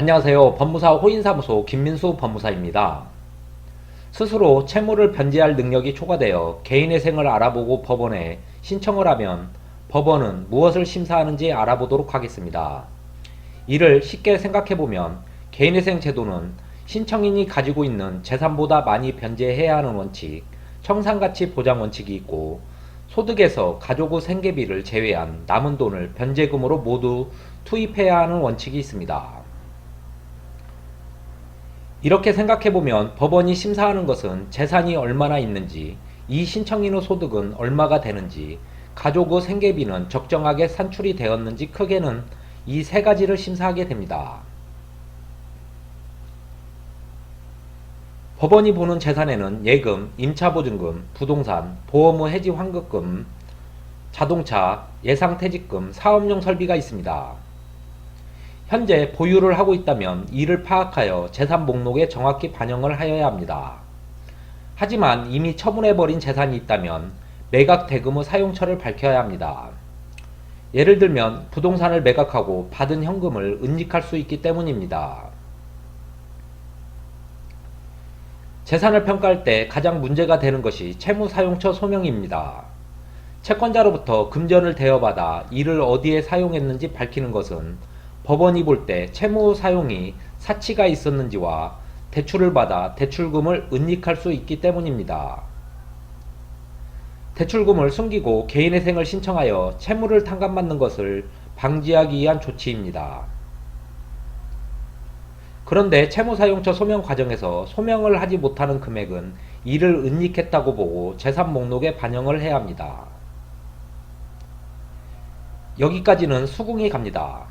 안녕하세요. 법무사 호인사무소 김민수 법무사입니다. 스스로 채무를 변제할 능력이 초과되어 개인회생을 알아보고 법원에 신청을 하면 법원은 무엇을 심사하는지 알아보도록 하겠습니다. 이를 쉽게 생각해보면 개인회생 제도는 신청인이 가지고 있는 재산보다 많이 변제해야 하는 원칙, 청산가치 보장 원칙이 있고 소득에서 가족 생계비를 제외한 남은 돈을 변제금으로 모두 투입해야 하는 원칙이 있습니다. 이렇게 생각해보면 법원이 심사하는 것은 재산이 얼마나 있는지, 이 신청인의 소득은 얼마가 되는지, 가족의 생계비는 적정하게 산출이 되었는지 크게는 이 세 가지를 심사하게 됩니다. 법원이 보는 재산에는 예금, 임차보증금, 부동산, 보험의 해지 환급금, 자동차, 예상퇴직금, 사업용 설비가 있습니다. 현재 보유를 하고 있다면 이를 파악하여 재산 목록에 정확히 반영을 하여야 합니다. 하지만 이미 처분해버린 재산이 있다면 매각 대금의 사용처를 밝혀야 합니다. 예를 들면 부동산을 매각하고 받은 현금을 은닉할 수 있기 때문입니다. 재산을 평가할 때 가장 문제가 되는 것이 채무사용처 소명입니다. 채권자로부터 금전을 대여받아 이를 어디에 사용했는지 밝히는 것은 법원이 볼 때 채무 사용이 사치가 있었는지와 대출을 받아 대출금을 은닉할 수 있기 때문입니다. 대출금을 숨기고 개인회생을 신청하여 채무를 탕감받는 것을 방지하기 위한 조치입니다. 그런데 채무사용처 소명 과정에서 소명을 하지 못하는 금액은 이를 은닉했다고 보고 재산 목록에 반영을 해야 합니다. 여기까지는 수긍이 갑니다.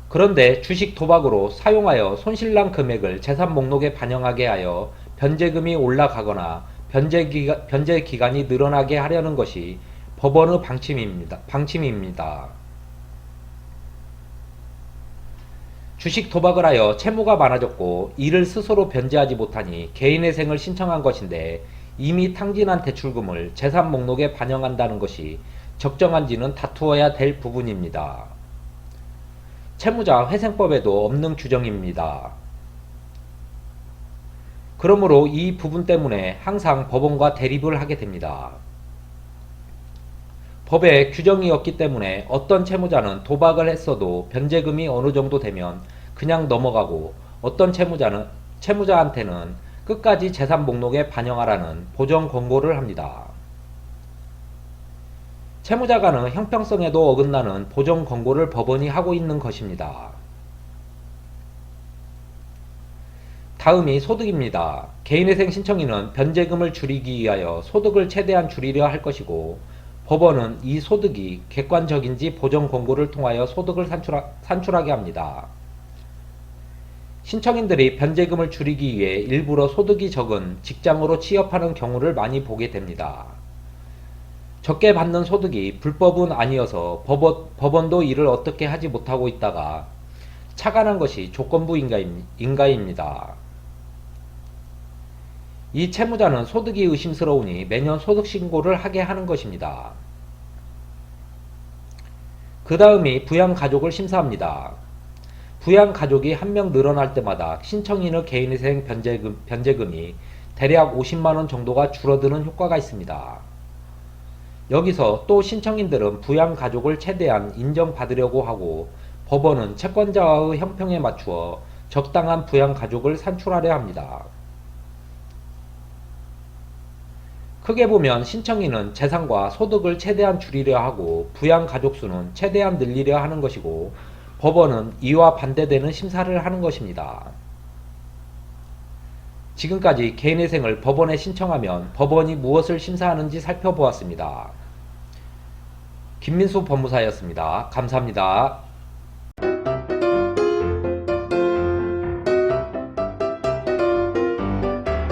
그런데 주식 도박으로 사용하여 손실난 금액을 재산 목록에 반영하게 하여 변제금이 올라가거나 변제 기간이 늘어나게 하려는 것이 법원의 방침입니다. 주식 도박을 하여 채무가 많아졌고 이를 스스로 변제하지 못하니 개인회생을 신청한 것인데 이미 탕진한 대출금을 재산 목록에 반영한다는 것이 적정한지는 다투어야 될 부분입니다. 채무자 회생법에도 없는 규정입니다. 그러므로 이 부분 때문에 항상 법원과 대립을 하게 됩니다. 법에 규정이 없기 때문에 어떤 채무자는 도박을 했어도 변제금이 어느 정도 되면 그냥 넘어가고 어떤 채무자한테는 끝까지 재산 목록에 반영하라는 보정 권고를 합니다. 채무자간의 형평성에도 어긋나는 보정 권고를 법원이 하고 있는 것입니다. 다음이 소득입니다. 개인회생 신청인은 변제금을 줄이기 위하여 소득을 최대한 줄이려 할 것이고 법원은 이 소득이 객관적인지 보정 권고를 통하여 소득을 산출하게 합니다. 신청인들이 변제금을 줄이기 위해 일부러 소득이 적은 직장으로 취업하는 경우를 많이 보게 됩니다. 적게 받는 소득이 불법은 아니어서 법원도 이를 어떻게 하지 못하고 있다가 착안한 것이 조건부 인가입니다. 이 채무자는 소득이 의심스러우니 매년 소득신고를 하게 하는 것입니다. 그 다음이 부양가족을 심사합니다. 부양가족이 한 명 늘어날 때마다 신청인의 개인회생 변제금이 대략 50만원 정도가 줄어드는 효과가 있습니다. 여기서 또 신청인들은 부양가족을 최대한 인정받으려고 하고 법원은 채권자와의 형평에 맞추어 적당한 부양가족을 산출하려 합니다. 크게 보면 신청인은 재산과 소득을 최대한 줄이려 하고 부양가족 수는 최대한 늘리려 하는 것이고 법원은 이와 반대되는 심사를 하는 것입니다. 지금까지 개인회생을 법원에 신청하면 법원이 무엇을 심사하는지 살펴보았습니다. 김민수 법무사였습니다. 감사합니다.